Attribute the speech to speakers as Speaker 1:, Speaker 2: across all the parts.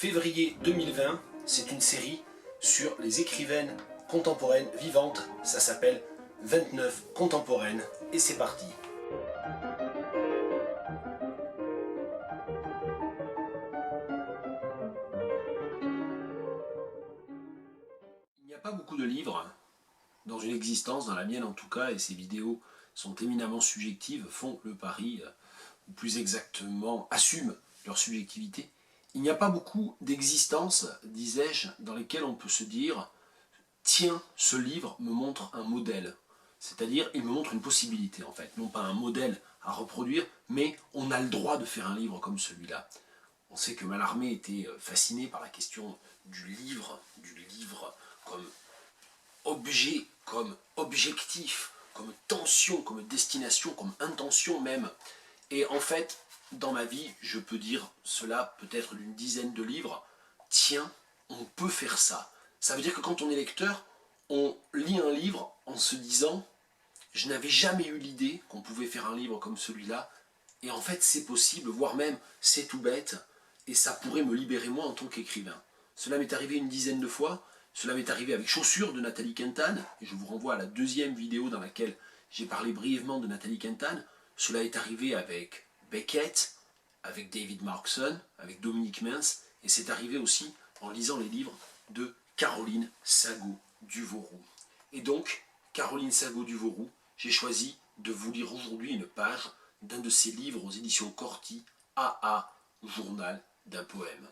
Speaker 1: Février 2020, c'est une série sur les écrivaines contemporaines vivantes. Ça s'appelle 29 contemporaines et c'est parti. Il n'y a pas beaucoup de livres dans une existence, dans la mienne en tout cas, et ces vidéos sont éminemment subjectives, font le pari, ou plus exactement assument leur subjectivité. Il n'y a pas beaucoup d'existences, disais-je, dans lesquelles on peut se dire « Tiens, ce livre me montre un modèle ». C'est-à-dire, il me montre une possibilité en fait, non pas un modèle à reproduire, mais on a le droit de faire un livre comme celui-là. On sait que Mallarmé était fasciné par la question du livre comme objet, comme objectif, comme tension, comme destination, comme intention même. Et en fait, dans ma vie, je peux dire cela peut-être d'une dizaine de livres. Tiens, on peut faire ça. Ça veut dire que quand on est lecteur, on lit un livre en se disant « Je n'avais jamais eu l'idée qu'on pouvait faire un livre comme celui-là. Et en fait, c'est possible, voire même c'est tout bête. Et ça pourrait me libérer moi en tant qu'écrivain. » Cela m'est arrivé une dizaine de fois. Cela m'est arrivé avec Chaussures de Nathalie Quintane. Et je vous renvoie à la deuxième vidéo dans laquelle j'ai parlé brièvement de Nathalie Quintane. Cela est arrivé avec Beckett, avec David Markson, avec Dominique Mens, et c'est arrivé aussi en lisant les livres de Caroline Sagot-Duvauroux. Et donc, Caroline Sagot-Duvauroux, j'ai choisi de vous lire aujourd'hui une page d'un de ses livres aux éditions Corti, AA, Journal d'un poème.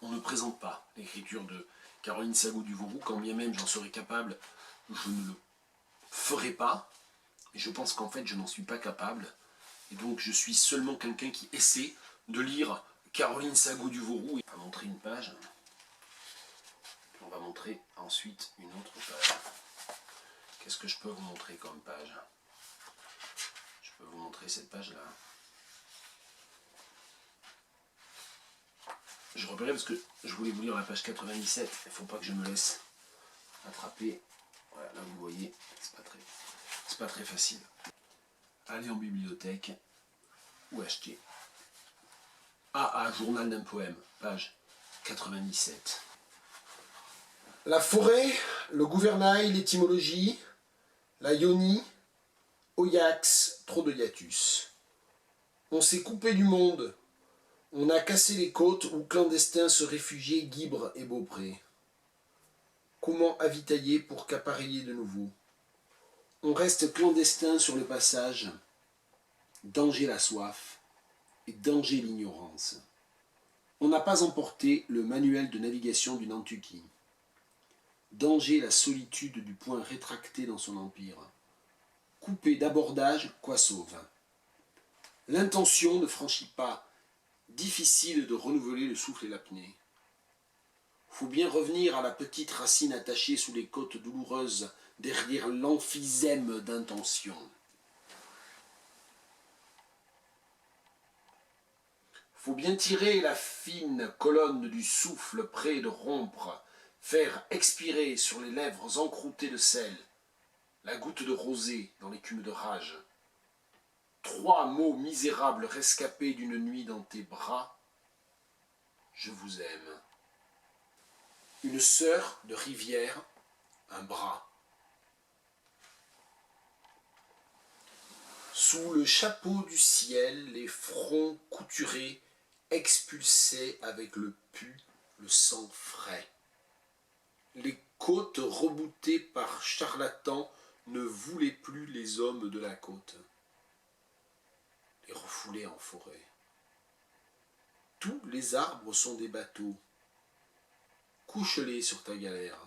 Speaker 1: On ne présente pas l'écriture de Caroline Sagot-Duvauroux, quand bien même j'en serais capable, je ne le ferai pas, et je pense qu'en fait je n'en suis pas capable. Et donc je suis seulement quelqu'un qui essaie de lire Caroline Sagot-Duvauroux. On va montrer une page. Puis on va montrer ensuite une autre page. Qu'est-ce que je peux vous montrer comme page? Je peux vous montrer cette page-là. Je repérais parce que je voulais vous lire la page 97. Il ne faut pas que je me laisse attraper. Voilà, là vous voyez, c'est pas très facile. Allez en bibliothèque ou acheter. AA, Journal d'un poème, page 97. La forêt, le gouvernail, l'étymologie, la ionie, Oyax, trop de hiatus. On s'est coupé du monde, on a cassé les côtes où clandestins se réfugiaient Guibre et Beaupré. Comment avitailler pour qu'appareiller de nouveau? On reste clandestin sur le passage, danger la soif et danger l'ignorance. On n'a pas emporté le manuel de navigation du Nantucky. Danger la solitude du point rétracté dans son empire. Coupé d'abordage, quoi sauve. L'intention ne franchit pas, difficile de renouveler le souffle et l'apnée. Faut bien revenir à la petite racine attachée sous les côtes douloureuses, derrière l'emphysème d'intention. Faut bien tirer la fine colonne du souffle près de rompre, faire expirer sur les lèvres encroûtées de sel, la goutte de rosée dans l'écume de rage. 3 mots misérables rescapés d'une nuit dans tes bras, je vous aime. Une sœur de rivière, un bras. Sous le chapeau du ciel, les fronts couturés expulsaient avec le pu le sang frais. Les côtes reboutées par charlatans ne voulaient plus les hommes de la côte. Les refoulés en forêt. Tous les arbres sont des bateaux. Couche-les sur ta galère.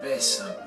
Speaker 1: Baisse un